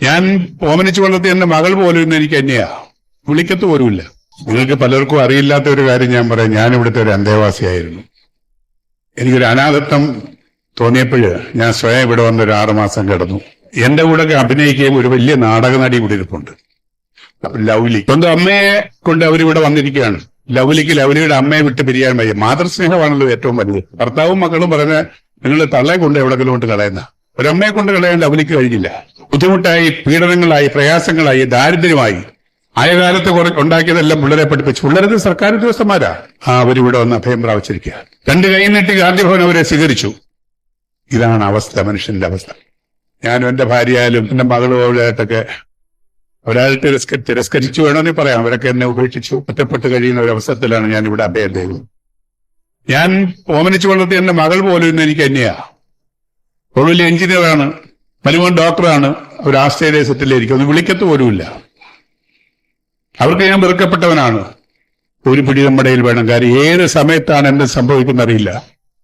ഞാൻ ഓമനിച്ചു വളർത്തിയ എന്റെ മകൾ പോലും ഇന്ന് എനിക്ക് തന്നെയാ, വിളിക്കത്ത് പോലുമില്ല. നിങ്ങൾക്ക് പലർക്കും അറിയില്ലാത്ത ഒരു കാര്യം ഞാൻ പറയാം. ഞാൻ ഇവിടുത്തെ ഒരു അന്തേവാസിയായിരുന്നു. എനിക്കൊരു അനാഥത്വം തോന്നിയപ്പോഴ് ഞാൻ സ്വയം ഇവിടെ വന്ന് ഒരു 6 മാസം കിടന്നു. എന്റെ കൂടെ അഭിനയിക്കുകയും ഒരു വലിയ നാടക നടി കൂടി ഇരിപ്പുണ്ട്, ലൗലി. സ്വന്തം അമ്മയെ കൊണ്ട് അവരിവിടെ വന്നിരിക്കുകയാണ്. ലൗലിയുടെ അമ്മയെ വിട്ട് പിരിയാൻ വയ്യ. മാതൃസ്നേഹമാണല്ലോ ഏറ്റവും വലുത്. ഭർത്താവും മക്കളും പറഞ്ഞ നിങ്ങൾ തള്ളയെ കൊണ്ട് എവിടെങ്കിലും കൊണ്ട് കളയുന്ന, ഒരമ്മയെ കൊണ്ട് കളയാൻ ലൗലിക്ക് കഴിഞ്ഞില്ല. ബുദ്ധിമുട്ടായി, പീഡനങ്ങളായി, പ്രയാസങ്ങളായി, ദാരിദ്ര്യമായി. ആയ കാലത്ത് ഉണ്ടാക്കിയതെല്ലാം പിള്ളേരെ പഠിപ്പിച്ചു. പിള്ളേരത് സർക്കാർ ഉദ്യോഗസ്ഥന്മാരാ. അവരിവിടെ വന്ന് അഭയം പ്രാപിച്ചിരിക്കുക. 2 കൈ നീട്ടി ഗാന്ധിഭവൻ അവരെ സ്വീകരിച്ചു. ഇതാണ് അവസ്ഥ, മനുഷ്യന്റെ അവസ്ഥ. ഞാനും എന്റെ ഭാര്യയായാലും എന്റെ മകളുമായിട്ടൊക്കെ ഒരാൾ തിരസ്കരിച്ചു വേണമെന്ന് പറയാം. അവരൊക്കെ എന്നെ ഉപേക്ഷിച്ചു, ഒറ്റപ്പെട്ട് കഴിയുന്ന ഒരു അവസരത്തിലാണ് ഞാൻ ഇവിടെ അഭയം തേടുന്നത്. ഞാൻ ഓമനിച്ചു വളർത്തിയ എന്റെ മകൾ പോലും ഇന്ന് എനിക്ക് തന്നെയാ. ഒരു വലിയ എഞ്ചിനീയറാണ്, മരുമോൻ ഡോക്ടറാണ്. അവർ ആസ്ട്രേലിയ സെറ്റിലായിരിക്കും, ഒന്ന് വിളിക്കത്ത് പോലുമില്ല. അവർക്ക് ഞാൻ വെറുക്കപ്പെട്ടവനാണ്. ഒരു പിടി നമ്മുടെ കയ്യിൽ വേണം. കാര്യം ഏത് സമയത്താണ് എന്ത് സംഭവിക്കുന്ന അറിയില്ല.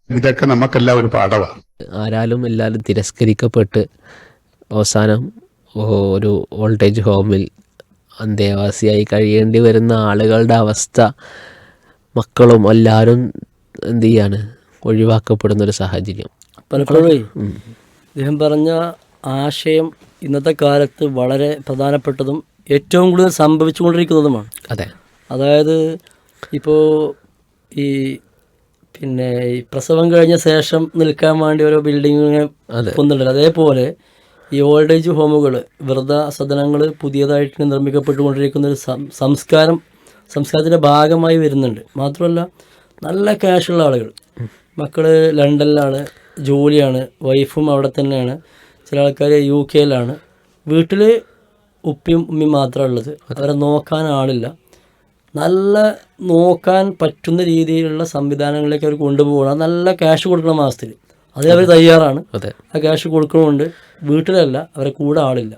ഇതൊക്കെ നമുക്കെല്ലാം ഒരു പാഠമാണ്. ആരാലും എല്ലാവരും തിരസ്കരിക്കപ്പെട്ട് അവസാനം ഒരു ഓൾഡ് ഹോമിൽ അന്തേവാസിയായി കഴിയേണ്ടി വരുന്ന ആളുകളുടെ അവസ്ഥ, മക്കളും എല്ലാവരും എന്ത് ചെയ്യാണ്, ഒഴിവാക്കപ്പെടുന്നൊരു സാഹചര്യം. പലപ്പോഴും ഇദ്ദേഹം പറഞ്ഞ ആശയം ഇന്നത്തെ കാലത്ത് വളരെ പ്രധാനപ്പെട്ടതും ഏറ്റവും കൂടുതൽ സംഭവിച്ചുകൊണ്ടിരിക്കുന്നതുമാണ്. അതെ, അതായത് ഇപ്പോൾ ഈ പ്രസവം കഴിഞ്ഞ ശേഷം നിൽക്കാൻ വേണ്ടി ഓരോ ബിൽഡിങ്ങിനെ പൊന്നുണ്ടല്ലോ, അതേപോലെ ഈ ഓൾഡ് ഏജ് ഹോമുകൾ, വൃദ്ധസദനങ്ങൾ പുതിയതായിട്ട് നിർമ്മിക്കപ്പെട്ടുകൊണ്ടിരിക്കുന്ന ഒരു സംസ്കാരത്തിൻ്റെ ഭാഗമായി വരുന്നുണ്ട്. മാത്രമല്ല നല്ല ക്യാഷുള്ള ആളുകൾ, മക്കൾ ലണ്ടനിലാണ്, ജോലിയാണ്, വൈഫും അവിടെ തന്നെയാണ്, ചില ആൾക്കാർ UK വീട്ടിൽ ഉപ്പയും ഉമ്മയും മാത്രമേ ഉള്ളത്. അവരെ നോക്കാൻ ആളില്ല. നല്ല നോക്കാൻ പറ്റുന്ന രീതിയിലുള്ള സംവിധാനങ്ങളിലേക്ക് അവർ കൊണ്ടുപോകണം. നല്ല ക്യാഷ് കൊടുക്കണം മാസത്തിൽ, അത് അവർ തയ്യാറാണ്. ആ ക്യാഷ് കൊടുക്കണമുണ്ട്. വീട്ടിലല്ല, അവരെ കൂടെ ആളില്ല.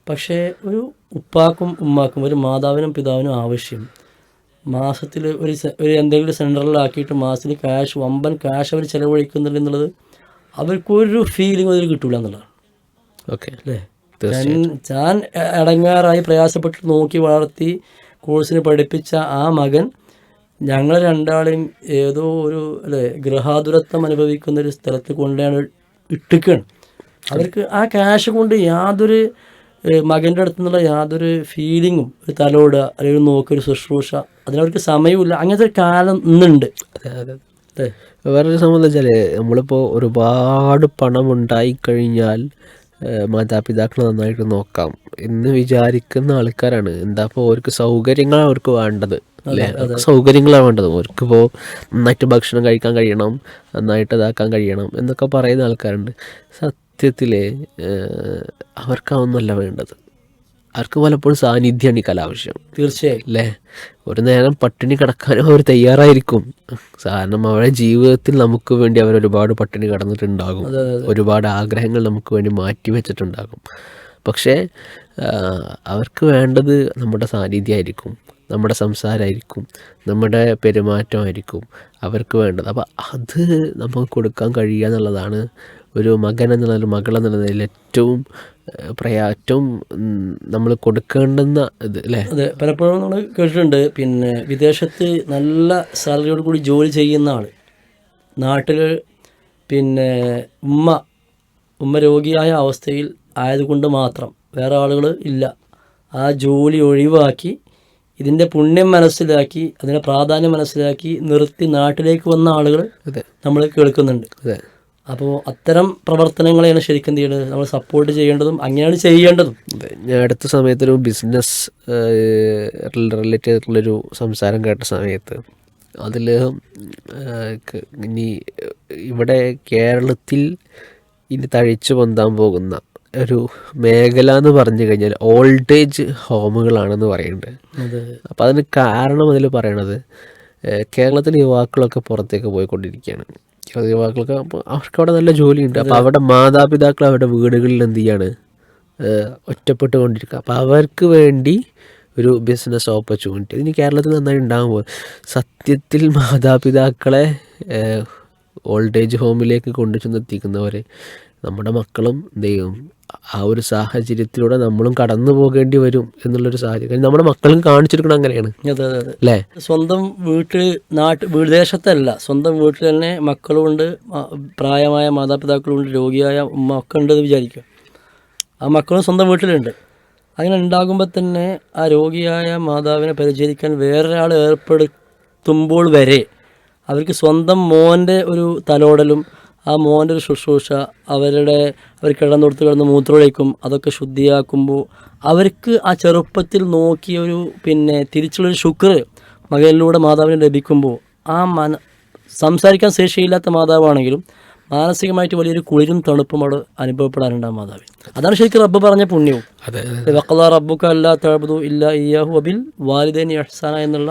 പക്ഷേ ഒരു ഉപ്പാക്കും ഉമ്മാക്കും, ഒരു മാതാവിനും പിതാവിനും ആവശ്യം മാസത്തിൽ ഒരു എന്തെങ്കിലും സെൻറ്ററിലാക്കിയിട്ട് മാസത്തിൽ വമ്പൻ ക്യാഷ് അവർ ചിലവഴിക്കുന്നുണ്ട് എന്നുള്ളത് അവർക്കൊരു ഫീലിംഗ് അതിൽ കിട്ടൂല എന്നുള്ളതാണ്. ഓക്കെ അല്ലേ? ഞാൻ ഇടങ്ങാറായി പ്രയാസപ്പെട്ട് നോക്കി വളർത്തി കോഴ്സിന് പഠിപ്പിച്ച ആ മകൻ ഞങ്ങൾ രണ്ടാളെയും ഏതോ ഒരു ഗൃഹാതുരത്വം അനുഭവിക്കുന്ന ഒരു സ്ഥലത്ത് കൊണ്ടാണ് ഇട്ടിക്കുകയാണ്. അവർക്ക് ആ ക്യാഷ് കൊണ്ട് യാതൊരു മകൻ്റെ അടുത്തു നിന്നുള്ള യാതൊരു ഫീലിങ്ങും, ഒരു തലോടുക അല്ലെങ്കിൽ ഒരു നോക്കി, ഒരു ശുശ്രൂഷ, അതിനവർക്ക് സമയമില്ല. അങ്ങനത്തെ ഒരു കാലം ഇന്നുണ്ട്. അതെ. വേറൊരു സംബന്ധിച്ചാൽ നമ്മളിപ്പോൾ ഒരുപാട് പണം ഉണ്ടായിക്കഴിഞ്ഞാൽ മാതാപിതാക്കളെ നന്നായിട്ട് നോക്കാം എന്ന് വിചാരിക്കുന്ന ആൾക്കാരാണ്. എന്താ ഇപ്പോൾ അവർക്ക് സൗകര്യങ്ങളാണ് അവർക്ക് വേണ്ടത്, അല്ലേ? സൗകര്യങ്ങളാണ് വേണ്ടത്. അവർക്കിപ്പോൾ നന്നായിട്ട് ഭക്ഷണം കഴിക്കാൻ കഴിയണം, നന്നായിട്ട് ഇതാക്കാൻ കഴിയണം എന്നൊക്കെ പറയുന്ന ആൾക്കാരുണ്ട്. സത്യത്തിൽ അവർക്കാവുന്നല്ല വേണ്ടത്. അവർക്ക് പലപ്പോഴും സാന്നിധ്യമാണ് ഈ കലാവശ്യം. തീർച്ചയായും, അല്ലേ? ഒരു നേരം പട്ടിണി കിടക്കാനും അവർ തയ്യാറായിരിക്കും. കാരണം അവരുടെ ജീവിതത്തിൽ നമുക്ക് വേണ്ടി അവർ ഒരുപാട് പട്ടിണി കിടന്നിട്ടുണ്ടാകും, ഒരുപാട് ആഗ്രഹങ്ങൾ നമുക്ക് വേണ്ടി മാറ്റി വെച്ചിട്ടുണ്ടാകും. പക്ഷേ അവർക്ക് വേണ്ടത് നമ്മുടെ സാന്നിധ്യമായിരിക്കും, നമ്മുടെ സംസാരമായിരിക്കും, നമ്മുടെ പെരുമാറ്റമായിരിക്കും അവർക്ക് വേണ്ടത്. അപ്പോൾ അത് നമുക്ക് കൊടുക്കാൻ കഴിയുക എന്നുള്ളതാണ് ഒരു മകൻ എന്നുള്ള മകൾ എന്നുള്ള നിലയിൽ ഏറ്റവും നമ്മൾ കൊടുക്കേണ്ടുന്ന ഇത്, അല്ലേ? അതെ. പലപ്പോഴും നമ്മൾ കേട്ടിട്ടുണ്ട്, വിദേശത്ത് നല്ല സാലറിയോട് കൂടി ജോലി ചെയ്യുന്ന ആൾ നാട്ടിൽ ഉമ്മ രോഗിയായ അവസ്ഥയിൽ ആയതുകൊണ്ട് മാത്രം വേറെ ആളുകൾ ഇല്ല, ആ ജോലി ഒഴിവാക്കി ഇതിൻ്റെ പുണ്യം മനസ്സിലാക്കി, അതിൻ്റെ പ്രാധാന്യം മനസ്സിലാക്കി നിർത്തി നാട്ടിലേക്ക് വന്ന ആളുകൾ നമ്മൾ കേൾക്കുന്നുണ്ട്. അപ്പോൾ അത്തരം പ്രവർത്തനങ്ങളെയാണ് ശരിക്കും എന്ത് ചെയ്യേണ്ടത്, നമ്മൾ സപ്പോർട്ട് ചെയ്യേണ്ടതും അങ്ങനെയാണ് ചെയ്യേണ്ടതും. ഞാൻ അടുത്ത സമയത്തൊരു ബിസിനസ് റിലേറ്റഡ് ആയിട്ടുള്ളൊരു സംസാരം കേട്ട സമയത്ത് അതിൽ ഇനി ഇവിടെ കേരളത്തിൽ ഇനി തഴച്ചു പൊന്താൻ പോകുന്ന ഒരു മേഖല എന്ന് പറഞ്ഞു കഴിഞ്ഞാൽ ഓൾഡ് ഏജ് ഹോമുകളാണെന്ന് പറയുന്നുണ്ട്. അപ്പോൾ അതിന് കാരണം അതിൽ പറയണത് കേരളത്തിലെ യുവാക്കളൊക്കെ പുറത്തേക്ക് പോയിക്കൊണ്ടിരിക്കുകയാണ്. യുവാക്കൾക്ക് അപ്പോൾ അവർക്കവിടെ നല്ല ജോലിയുണ്ട്. അപ്പോൾ അവിടെ മാതാപിതാക്കൾ അവരുടെ വീടുകളിൽ എന്ത് ചെയ്യാണ്, ഒറ്റപ്പെട്ടുകൊണ്ടിരിക്കുക. അപ്പോൾ അവർക്ക് വേണ്ടി ഒരു ബിസിനസ് ഓപ്പർച്യൂണിറ്റി ഇനി കേരളത്തിൽ നന്നായി ഉണ്ടാകുമ്പോൾ സത്യത്തിൽ മാതാപിതാക്കളെ ഓൾഡ് ഏജ് ഹോമിലേക്ക് കൊണ്ടു ചെന്നെത്തിക്കുന്നവർ നമ്മുടെ മക്കളും എന്ത് ചെയ്യും, ആ ഒരു സാഹചര്യത്തിലൂടെ നമ്മളും കടന്നു പോകേണ്ടി വരും എന്നുള്ളൊരു സാഹചര്യം നമ്മുടെ മക്കളും കാണിച്ചെടുക്കണം അങ്ങനെയാണ്. അതെ അതെ അതെ. അല്ലേ? സ്വന്തം വീട്ടിൽ വിദേശത്തല്ല, സ്വന്തം വീട്ടിൽ തന്നെ മക്കളുമുണ്ട്, പ്രായമായ മാതാപിതാക്കളുണ്ട്, രോഗിയായ ഉമ്മ ഒക്കെ ഉണ്ടെന്ന് വിചാരിക്കുക. ആ മക്കളും സ്വന്തം വീട്ടിലുണ്ട്. അങ്ങനെ ഉണ്ടാകുമ്പോൾ തന്നെ ആ രോഗിയായ മാതാവിനെ പരിചരിക്കാൻ വേറൊരാൾ ഏർപ്പെടുത്തുമ്പോൾ വരെ അവർക്ക് സ്വന്തം മോൻ്റെ ഒരു തലോടലും ആ മോൻ്റെ ഒരു ശുശ്രൂഷ, അവർ കിടന്ന് മൂത്രമൊഴിക്കും, അതൊക്കെ ശുദ്ധിയാക്കുമ്പോൾ അവർക്ക് ആ ചെറുപ്പത്തിൽ നോക്കിയൊരു തിരിച്ചുള്ളൊരു ശുക്ർ മകനിലൂടെ മാതാവിന് ലഭിക്കുമ്പോൾ ആ സംസാരിക്കാൻ ശേഷിയില്ലാത്ത മാതാവാണെങ്കിലും മാനസികമായിട്ട് വലിയൊരു കുളിരും തണുപ്പും അവിടെ അനുഭവപ്പെടാനുണ്ട് ആ മാതാവിന്. അതാണ് ശരിക്കും റബ്ബ് പറഞ്ഞ പുണ്യവും. വഖളാ റബ്ബുക അല്ലാ തഅബ്ദു ഇല്ലാ ഇയ്യാഹു വബിൽ വാലിദൈനി ഇഹ്സാന എന്നുള്ള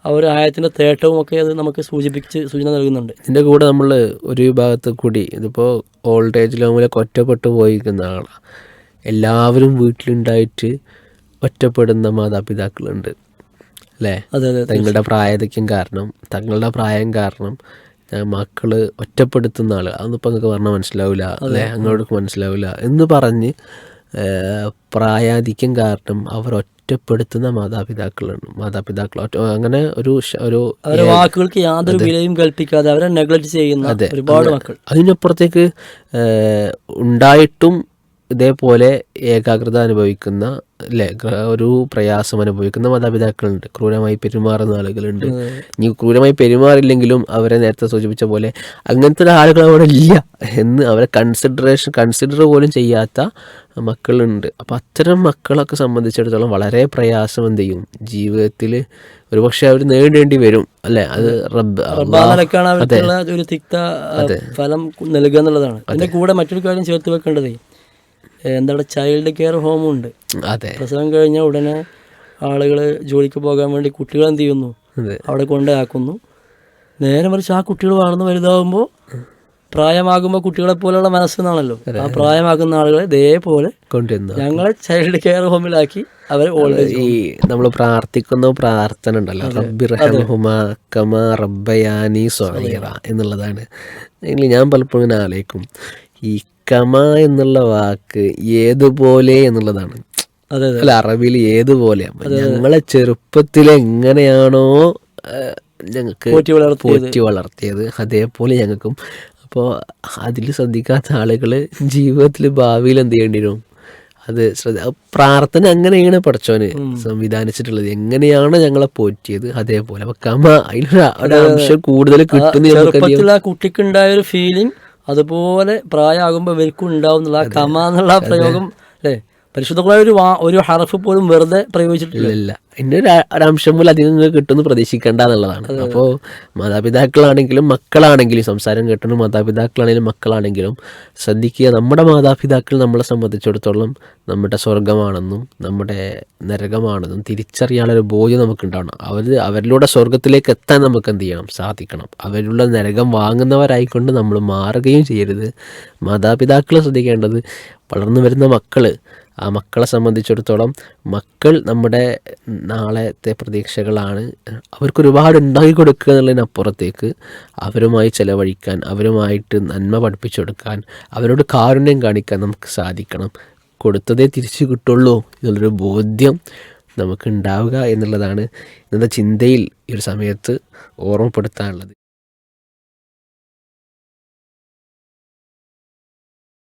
ആ ഒരു ആയത്തിൻ്റെ തേട്ടവും ഒക്കെ അത് നമുക്ക് സൂചന നൽകുന്നുണ്ട്. ഇതിൻ്റെ കൂടെ നമ്മൾ ഒരു വിഭാഗത്തിൽ കൂടി ഇതിപ്പോൾ ഓൾഡ് ഏജ് ഹോമിലൊക്കെ ഒറ്റപ്പെട്ടു പോയിരിക്കുന്ന ആളാണ്. എല്ലാവരും വീട്ടിലുണ്ടായിട്ട് ഒറ്റപ്പെടുന്ന മാതാപിതാക്കളുണ്ട് അല്ലേ? തങ്ങളുടെ പ്രായതയ്ക്കും കാരണം, തങ്ങളുടെ പ്രായം കാരണം മക്കൾ ഒറ്റപ്പെടുത്തുന്ന ആൾ. അതൊന്നും ഇപ്പം നിങ്ങൾക്ക് പറഞ്ഞാൽ മനസ്സിലാവില്ല അല്ലേ, അങ്ങോട്ട് മനസ്സിലാവില്ല എന്ന് പറഞ്ഞ് പ്രായാധിക്യം കാരണം അവർ ഒറ്റപ്പെടുത്തുന്ന മാതാപിതാക്കൾ അങ്ങനെ ഒരു വാക്കുകൾക്ക് യാതൊരു വിലയും കൽപ്പിക്കാതെ അവരെ നെഗ്ലക്ട് ചെയ്യുന്ന ഒരുപാട് മക്കൾ. അതിനപ്പുറത്തേക്ക് ഉണ്ടായിട്ടും ഇതേപോലെ ഏകാഗ്രത അനുഭവിക്കുന്ന അല്ലേ, ഒരു പ്രയാസം അനുഭവിക്കുന്ന മാതാപിതാക്കളുണ്ട്. ക്രൂരമായി പെരുമാറുന്ന ആളുകളുണ്ട്. ഇനി ക്രൂരമായി പെരുമാറില്ലെങ്കിലും അവരെ നേരത്തെ സൂചിപ്പിച്ച പോലെ അങ്ങനത്തെ ആളുകൾ അവിടെ ഇല്ല എന്ന് അവരെ കൺസിഡർ പോലും ചെയ്യാത്ത മക്കളുണ്ട്. അപ്പം അത്തരം മക്കളൊക്കെ സംബന്ധിച്ചിടത്തോളം വളരെ പ്രയാസം എന്ത് ചെയ്യും ജീവിതത്തിൽ ഒരുപക്ഷെ അവർ നേരിടേണ്ടി വരും അല്ലേ. അത് ഒരു തിക്ത ഫലം നൽകുക എന്നുള്ളതാണ്. അതിൻ്റെ കൂടെ മറ്റൊരു കാര്യം ചേർത്ത് വെക്കേണ്ടത് ചൈൽഡ് കെയർ ഹോമുണ്ട്. പ്രസവം കഴിഞ്ഞാൽ ഉടനെ ആളുകൾ ജോലിക്ക് പോകാൻ വേണ്ടി കുട്ടികൾ എന്ത് ചെയ്യുന്നു, അവിടെ കൊണ്ടാക്കുന്നു. നേരെ മറിച്ച് ആ കുട്ടികൾ വളർന്ന് വലുതാകുമ്പോൾ പ്രായമാകുമ്പോൾ കുട്ടികളെ പോലെയുള്ള മനസ്സെന്നാണല്ലോ, ആ പ്രായമാകുന്ന ആളുകളെ ഇതേപോലെ ഞങ്ങളെ ചൈൽഡ് കെയർ ഹോമിലാക്കി അവരെ ഈ നമ്മൾ പ്രാർത്ഥിക്കുന്ന പ്രാർത്ഥന ഉണ്ടല്ലോ, റബ്ബിർഹംഹുമാ കമാ റബ്ബയാനി സ്വഗീറ എന്നുള്ളതാണ്. ഞാൻ പലപ്പോഴും ഇങ്ങനെ ആലോചിക്കും, ഈ കമ എന്നുള്ള വാക്ക് ഏതുപോലെ എന്നുള്ളതാണ്. അല്ല, അറബിയിൽ ഏതുപോലെ ഞങ്ങളെ ചെറുപ്പത്തിൽ എങ്ങനെയാണോ ഞങ്ങൾക്ക് പോറ്റി വളർത്തിയത് അതേപോലെ ഞങ്ങൾക്കും. അപ്പോൾ അതിൽ ശ്രദ്ധിക്കാത്ത ആളുകൾ ജീവിതത്തിൽ ഭാവിയിൽ എന്ത് ചെയ്യേണ്ടി വരും, അത് പ്രാർത്ഥന അങ്ങനെയാണ് പഠിച്ചവന് സംവിധാനിച്ചിട്ടുള്ളത്. എങ്ങനെയാണ് ഞങ്ങളെ പോറ്റിയത് അതേപോലെ. അപ്പൊ കമ അതിനൊരു അംശം കൂടുതൽ കിട്ടുന്ന ആ കുട്ടിക്കുണ്ടായ ഒരു ഫീലിംഗ് അതുപോലെ പ്രായമാകുമ്പോൾ ഇവർക്കും ഉണ്ടാവും എന്നുള്ള കമ എന്നുള്ള പ്രയോഗം അല്ലേ. പരിശുദ്ധമായ ഒരു ഹർഫ് പോലും വെറുതെ പ്രയോഗിച്ചിട്ടില്ല. ഇതിൻ്റെ ഒരു അംശം പോലും അധികം കിട്ടുമെന്ന് പ്രതീക്ഷിക്കേണ്ട എന്നുള്ളതാണ്. അപ്പോൾ മാതാപിതാക്കളാണെങ്കിലും മക്കളാണെങ്കിലും, സംസാരം കേട്ടുന്ന മാതാപിതാക്കളാണെങ്കിലും മക്കളാണെങ്കിലും ശ്രദ്ധിക്കുക, നമ്മുടെ മാതാപിതാക്കൾ നമ്മളെ സംബന്ധിച്ചിടത്തോളം നമ്മുടെ സ്വർഗമാണെന്നും നമ്മുടെ നരകമാണെന്നും തിരിച്ചറിയാനുള്ളൊരു ബോധ്യം നമുക്കുണ്ടാവണം. അവരിലൂടെ സ്വർഗത്തിലേക്ക് എത്താൻ നമുക്ക് എന്ത് ചെയ്യണം, സാധിക്കണം. അവരിലുള്ള നരകം വാങ്ങുന്നവരായിക്കൊണ്ട് നമ്മൾ മാറുകയും ചെയ്യരുത്. മാതാപിതാക്കൾ ശ്രദ്ധിക്കേണ്ടത് വളർന്നു വരുന്ന മക്കൾ, ആ മക്കളെ സംബന്ധിച്ചിടത്തോളം മക്കൾ നമ്മുടെ നാളത്തെ പ്രതീക്ഷകളാണ്. അവർക്കൊരുപാട് ഉണ്ടാക്കി കൊടുക്കുക എന്നുള്ളതിനപ്പുറത്തേക്ക് അവരുമായി ചിലവഴിക്കാൻ, അവരുമായിട്ട് നന്മ പഠിപ്പിച്ചു കൊടുക്കാൻ, അവരോട് കാരുണ്യം കാണിക്കാൻ നമുക്ക് സാധിക്കണം. കൊടുത്തതേ തിരിച്ചു കിട്ടുള്ളൂ എന്നുള്ളൊരു ബോധ്യം നമുക്ക് ഉണ്ടാവുക എന്നുള്ളതാണ് ഇന്നത്തെ ചിന്തയിൽ ഈ ഒരു സമയത്ത് ഓർമ്മപ്പെടുത്താനുള്ളത്.